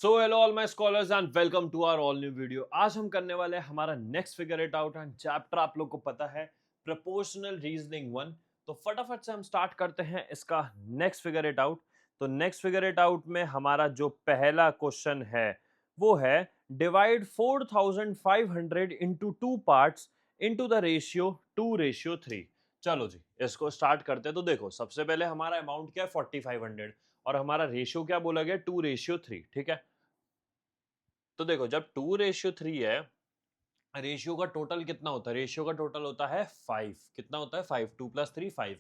So hello all my scholars and welcome to our all new video. आज हम करने वाले हैं हमारा next figure it out and chapter आप लोग को पता है प्रोपोर्शनल रीजनिंग वन। तो फटाफट से हम स्टार्ट करते हैं इसका नेक्स्ट फिगर इट आउट। तो नेक्स्ट फिगर इट आउट में हमारा जो पहला क्वेश्चन है वो है divide 4500 into two parts into the ratio 2:3। चलो जी इसको स्टार्ट करते हैं। तो देखो सबसे पहले हमारा अमाउंट क्या है 4500 और हमारा रेशियो क्या बोला गया 2:3। ठीक है, तो देखो जब 2:3 है, रेशियो का टोटल कितना होता है? रेशियो का टोटल होता है 5। कितना होता है? 5। 2 + 3 5।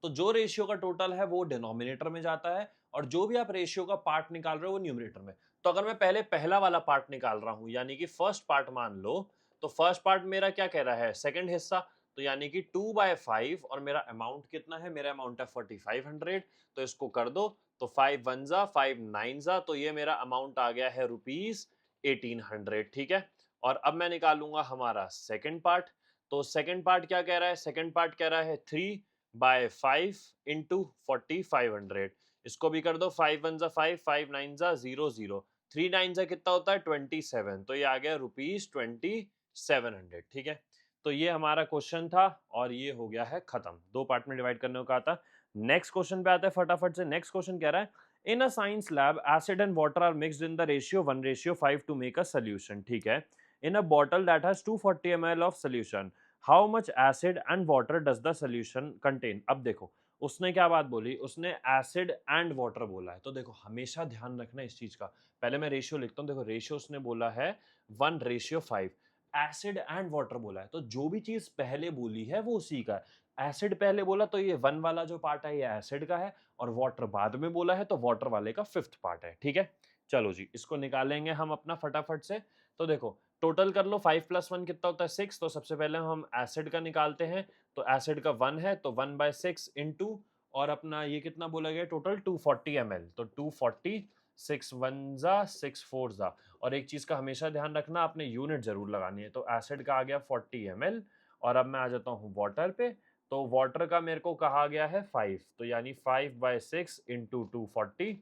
तो जो रेशियो का टोटल है वो डिनोमिनेटर में जाता है और जो भी आप रेशियो का पार्ट निकाल रहे हो वो न्यूमरेटर में। तो अगर मैं पहले पहला वाला पार्ट निकाल रहा हूं यानी कि फर्स्ट पार्ट मान लो, तो फर्स्ट पार्ट मेरा क्या कह रहा है? सेकंड हिस्सा। तो यानी कि 2/5 और मेरा अमाउंट कितना है? मेरा अमाउंट है 4500। तो इसको कर दो तो 5 1 जा 5 9 जा, तो ये मेरा अमाउंट आ गया है रुपीज 1800। ठीक है, और अब मैं निकालूंगा हमारा सेकंड पार्ट। तो सेकंड पार्ट क्या कह रहा है? सेकंड पार्ट कह रहा है 3/5 इंटू 4500। इसको भी कर दो 5 1 जा 5 5 9 जा 0 0, 3 9 जा कितना होता है 27। तो ये आ गया रुपीज 2700। ठीक है, तो ये हमारा क्वेश्चन था और ये हो गया है खत्म। दो पार्ट में डिवाइड करने को कहा था। नेक्स्ट क्वेश्चन पे आते हैं फटाफट से। नेक्स्ट क्वेश्चन कह रहा है in a science lab acid and water are mixed in the ratio 1:5 to make a solution. ठीक है, in a bottle that has 240 ml of solution, how much acid and water does the solution contain? अब देखो उसने क्या बात बोली, उसने acid and water बोला है। तो देखो हमेशा ध्यान रखना इस चीज का। पहले मैं रेशियो लिखता हूँ। देखो रेशियो उसने बोला है 1:5। एसिड एंड वाटर बोला है, तो जो भी चीज पहले बोली है वो उसी का है। एसिड पहले बोला तो ये वन वाला जो पार्ट है ये एसिड का है, और वाटर बाद में बोला है तो वाटर वाले का फिफ्थ पार्ट है। ठीक है, चलो जी इसको निकालेंगे हम अपना फटाफट से। तो देखो टोटल कर लो 5 + 1 कितना होता है 6। तो सबसे पहले हम एसिड का निकालते हैं। तो एसिड का 1 है तो 1/6 इंटू, और अपना ये कितना बोला गया टोटल 240 ml। तो 240, 6 1 जा 6 4 जा। और एक चीज का हमेशा ध्यान रखना, आपने यूनिट जरूर लगानी है। तो एसिड का आ गया 40 ml। और अब मैं आ जाता हूँ वाटर पे। तो वाटर का मेरे को कहा गया है 5। तो यानी 5/6 इंटू 240,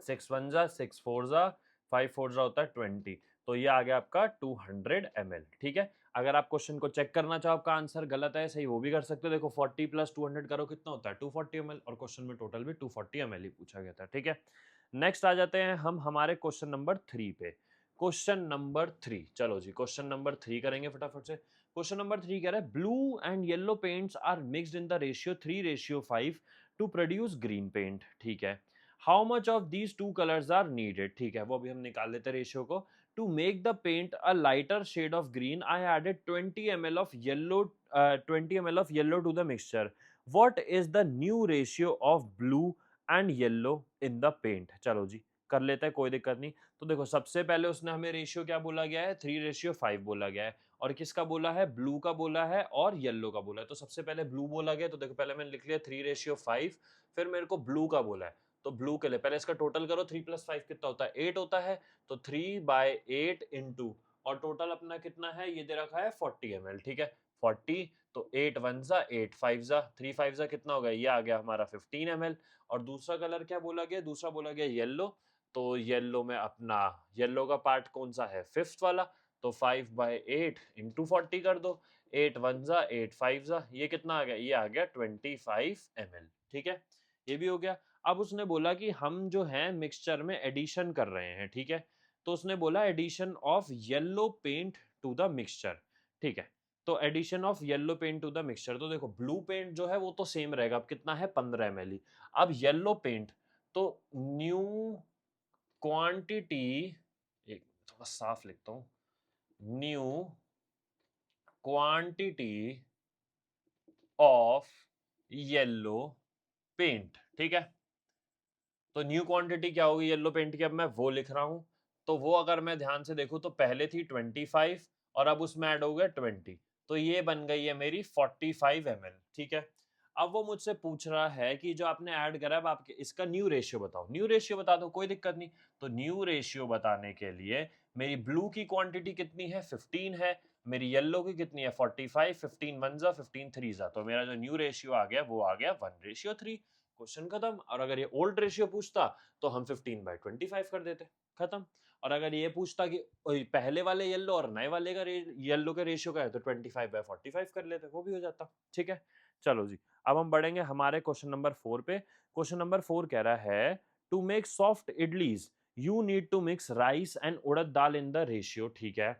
6 1 जा 6 4 जा 5 4 जा होता है 20। तो ये आ गया आपका 200 ml। ठीक है, अगर आप क्वेश्चन को चेक करना चाहो आपका आंसर गलत है सही वो भी कर सकते हो। देखो 40 + 200 करो कितना होता है 240 ml, और क्वेश्चन में टोटल भी 240 ml ही पूछा गया था। ठीक है, नेक्स्ट आ जाते हैं हम हमारे क्वेश्चन नंबर 3 पे। क्वेश्चन नंबर 3, चलो जी क्वेश्चन नंबर 3 करेंगे फटाफट से। क्वेश्चन नंबर 3 कह रहा है blue and yellow paints are mixed in the ratio 3:5 to produce green paint. ठीक है, how much of these two colours are needed? ठीक है, वो भी हम निकाल लेते हैं रेशियो को। To make the paint a lighter shade of green I added 20 ml of yellow 20 ml of yellow to the mixture. What is the new ratio of blue and yellow in the paint? चलो जी कर लेते हैं, कोई दिक्कत नहीं। तो देखो सबसे पहले उसने हमें रेशियो क्या बोला गया है 3:5 बोला गया है, और किसका बोला है? ब्लू का बोला है और येलो का बोला है। तो सबसे पहले ब्लू बोला गया, तो देखो पहले मैंने लिख लिया 3:5, फिर मेरे को ब्लू का बोला है। तो ब्लू के लिए पहले इसका टोटल करो 3 + 5 कितना होता है 8 होता है। तो 3/8 इंटू, और टोटल अपना कितना है ये दे रखा है 40 ml। ठीक है, 40, तो 8 1 जा 8 5 जा 3 5 जा कितना हो गया? ये आ गया हमारा 15 ml। और दूसरा कलर क्या बोला गया? दूसरा बोला गया येलो। तो येलो में अपना येलो का पार्ट कौन सा है? फिफ्थ वाला। तो 5/8 इंटू 40 कर दो। 8 1 जा 8 5 जा, ये कितना आ गया? ये आ गया 25 ml। ठीक है, ये भी हो गया। अब उसने बोला कि हम जो है मिक्सचर में एडिशन कर रहे हैं। ठीक है, तो उसने बोला addition of yellow paint to the mixture. ठीक है, तो addition of yellow paint to the mixture. तो देखो ब्लू पेंट जो है वो तो सेम रहेगा, अब कितना है 15 ml ही। अब येलो पेंट, तो न्यू क्वांटिटी, एक थोड़ा साफ लिखता हूं, new quantity of yellow paint. ठीक है, तो न्यू क्वांटिटी क्या होगी येलो पेंट की? अब मैं वो लिख रहा हूं। तो वो अगर मैं ध्यान से देखूं तो पहले थी 25 और अब उसमें ऐड हो गया 20। तो ये बन गई है मेरी 45 ml। ठीक है, अब वो मुझसे पूछ रहा है कि जो आपने ऐड करा है अब आपके इसका न्यू रेशियो बताओ। न्यू रेशियो बता दो, कोई दिक्कत नहीं। तो न्यू रेशियो बताने के लिए मेरी ब्लू की क्वांटिटी कितनी है 15 है, मेरी येलो की कितनी है 45, 15 1 जा 15 3 जा, तो मेरा जो न्यू रेशियो आ गया वो आ गया 1:3। क्वेश्चन खत्म। और अगर ये ओल्ड रेशियो पूछता तो हम 15/25 कर देते। खत्म। और अगर ये पूछता कि पहले वाले येलो और नए वाले का येलो का रेशियो क्या है, तो 25/45 कर लेते, वो भी हो जाता। ठीक है, चलो जी, अब हम बढ़ेंगे हमारे क्वेश्चन नंबर 4 पे। क्वेश्चन नंबर 4 कह रहा है to make soft idlis you need to mix rice and urad dal in the ratio. ठीक है,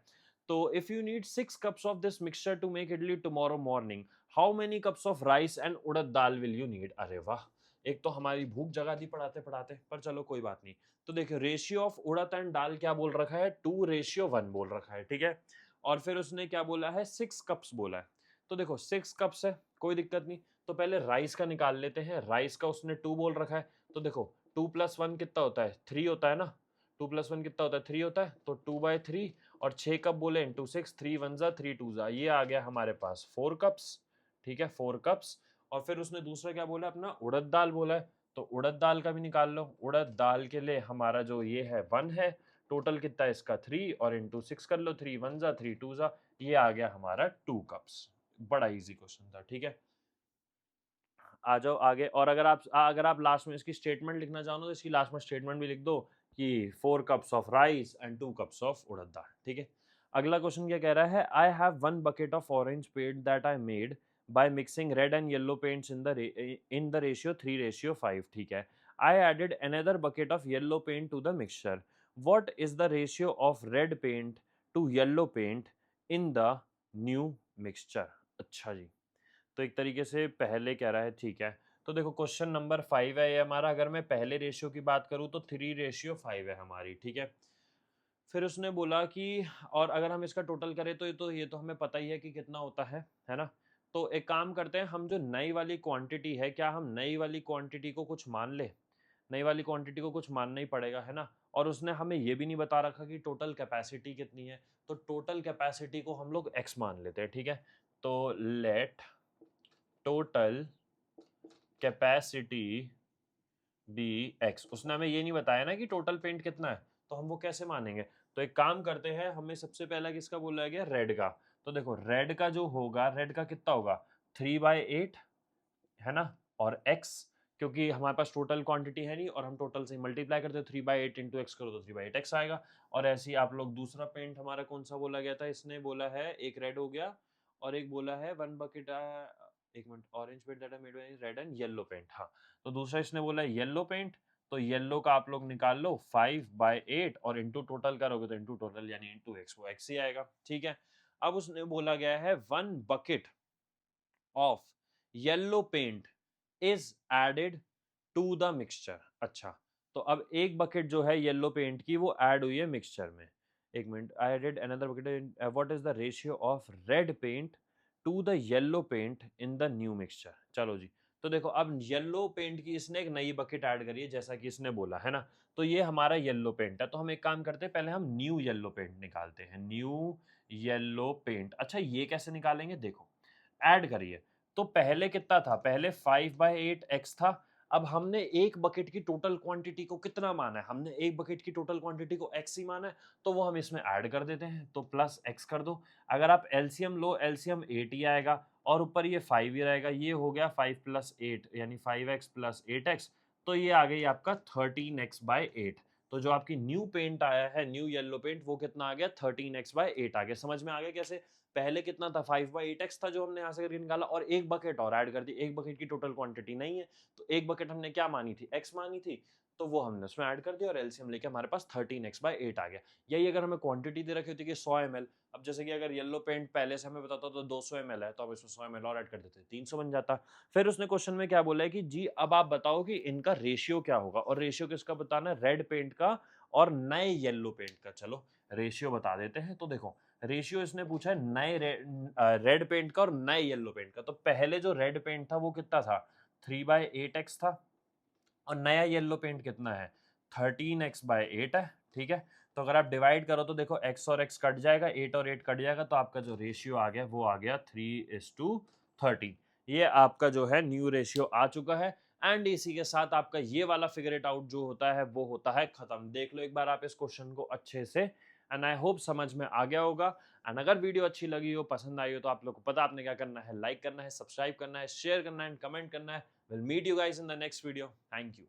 तो if you need 6 cups of this mixture to make idli tomorrow morning, how many cups of rice and urad dal will you need. अरे वाह, एक तो हमारी भूख जगा दी पढ़ाते पढ़ाते, पर चलो कोई बात नहीं। तो देखियो रेशियो ऑफ उड़द एंड दाल क्या बोल रखा है, 2:1 बोल रखा है। ठीक है, और फिर उसने क्या बोला है, 6 कप्स बोला है। तो देखो 6 कप्स है, कोई दिक्कत नहीं। तो पहले राइस का निकाल लेते हैं, राइस का उसने 2 बोल रखा है। तो देखो 2+1 कितना होता है, 3 होता है ना। 2+1 कितना होता है, 3 होता है। तो 2/3 और 6 कप बोले इंटू 6, 3 1 जा 3 2 जा, ये आ गया हमारे पास 4 कप्स। ठीक है, 4 कप्स। और फिर उसने दूसरा क्या बोला, अपना उड़द दाल बोला है। तो उड़द दाल का भी निकाल लो। उड़द दाल के लिए हमारा जो ये है 1 है, टोटल कितना है इसका 3, और इंटू 6 कर लो, 3 1 जा 3 2 जा, ये आ गया हमारा 2 कप्स। बड़ा इजी क्वेश्चन था। ठीक है, आ जाओ आगे। और अगर आप लास्ट में इसकी स्टेटमेंट लिखना चाहो तो इसकी लास्ट में स्टेटमेंट भी लिख दो कि 4 cups of rice and 2 cups of urad dal. ठीक है, अगला क्वेश्चन क्या कह रहा है, I have 1 bucket of orange paint that I made by mixing red and yellow paints in the ratio 3:5। ठीक है, I added another bucket of yellow paint to the mixture, what is the ratio of red paint to yellow paint in the new mixture. अच्छा जी, तो एक तरीके से पहले कह रहा है। ठीक है, तो देखो क्वेश्चन नंबर 5 है ये हमारा। अगर मैं पहले रेशियो की बात करूं तो 3:5 है हमारी। ठीक है, फिर उसने बोला कि, और अगर हम इसका टोटल करें तो ये तो हमें पता ही है कि कितना होता है ना। तो एक काम करते हैं, हम जो नई वाली क्वांटिटी है, क्या हम नई वाली क्वांटिटी को कुछ मान ले। नई वाली क्वांटिटी को कुछ मानना ही पड़ेगा, है ना। और उसने हमें ये भी नहीं बता रखा कि टोटल कैपेसिटी कितनी है, तो टोटल कैपेसिटी को हम लोग x मान लेते हैं। ठीक है, तो let total capacity be X. उसने हमें ये नहीं बताया ना कि टोटल पेंट कितना है, तो हम वो कैसे मानेंगे। तो एक काम करते हैं, हमें सबसे पहला किसका बोला गया, रेड का। तो देखो रेड का जो होगा, रेड का कितना होगा, 3/8 है ना। और एक्स, क्योंकि हमारे पास टोटल क्वांटिटी है नहीं और हम टोटल से मल्टीप्लाई करते हैं, 3/8 इंटू एक्स करो तो 3/8 आएगा। और ऐसे ही आप लोग दूसरा पेंट हमारा कौन सा बोला गया था, इसने बोला है एक रेड हो गया और एक बोला है 1 बकेट, एक minute, orange paint that I made by red and yellow paint. हाँ, तो दूसरा इसने बोला है येलो पेंट। तो येलो का आप लोग निकाल लो 5/8 और इंटू टोटल करोगे तो इंटू टोटल यानी इंटू एक्स, वो एक्स ही आएगा। ठीक है, अब उसने बोला गया है 1 bucket of yellow paint is added to the mixture. अच्छा, तो अब एक बकेट जो है येलो पेंट की वो ऐड हुई है मिक्सचर में। एक minute, I added another bucket, what is the ratio of red paint to the yellow paint in the new mixture. चलो जी, तो देखो अब येलो पेंट की इसने एक नई बकेट ऐड करी है जैसा कि इसने बोला है ना। तो ये हमारा येलो पेंट है, तो हम एक काम करते हैं, पहले हम न्यू येलो पेंट निकालते हैं। न्यू येलो पेंट, अच्छा ये कैसे निकालेंगे, देखो ऐड करिए। तो पहले कितना था, पहले 5/8 x था। अब हमने एक बकेट की टोटल क्वांटिटी को कितना माना है, हमने एक बकेट की टोटल क्वांटिटी को x ही माना है, तो वो हम इसमें ऐड कर देते हैं, तो प्लस x कर दो। अगर आप एलसीएम लो, एलसीएम 8 ही आएगा और ऊपर ये 5 ही रहेगा, ये हो गया 5 + 8 यानी 5x + 8x, तो ये आ गई आपका 13x/8। तो जो आपकी न्यू पेंट आया है, न्यू येलो पेंट, वो कितना आ गया, 13x/8 आ गया। समझ में आ गया कैसे, पहले कितना था, 5/8x था जो हमने यहाँ से करके निकाला, और एक बकेट और ऐड कर दी। एक बकेट की टोटल क्वांटिटी नहीं है, तो एक बकेट हमने क्या मानी थी, x मानी थी, तो वो हमने उसमें ऐड कर दिया और एलसीएम लेके हमारे पास 13x/8 आ गया। यही अगर हमें क्वांटिटी दे रखी होती कि 100 ml, अब जैसे कि अगर येलो पेंट पहले से हमें बताता तो 200 ml है, तो अब इसमें 100 ml और ऐड कर देते, 300 बन जाता। फिर उसने क्वेश्चन में क्या बोला है कि जी अब आप बताओ कि इनका रेशियो क्या होगा, और रेशियो किसका बताना है, रेड पेंट का और नए येलो पेंट का। चलो रेशियो बता देते हैं। तो देखो रेशियो इसने पूछा है नए रेड पेंट का और नए येलो पेंट का। तो पहले जो रेड पेंट था वो कितना था, 3/8x था, और नया येलो पेंट कितना है, 13x/8 है। ठीक है, तो अगर आप डिवाइड करो तो देखो x और x कट जाएगा, 8 और 8 कट जाएगा, तो आपका जो रेशियो आ गया वो आ गया 3:13। ये आपका जो है न्यू रेशियो आ चुका है। एंड इसी के साथ आपका ये वाला फिगर इट आउट जो होता है वो होता है खत्म। देख लो एक बार आप इस क्वेश्चन को अच्छे से, एंड आई होप समझ में आ गया होगा। एंड अगर वीडियो अच्छी लगी हो, पसंद आई हो, तो आप लोग को पता आपने क्या करना है, लाइक करना है, सब्सक्राइब करना है, शेयर करना है एंड कमेंट करना है। Will meet you guys in the next video. Thank you.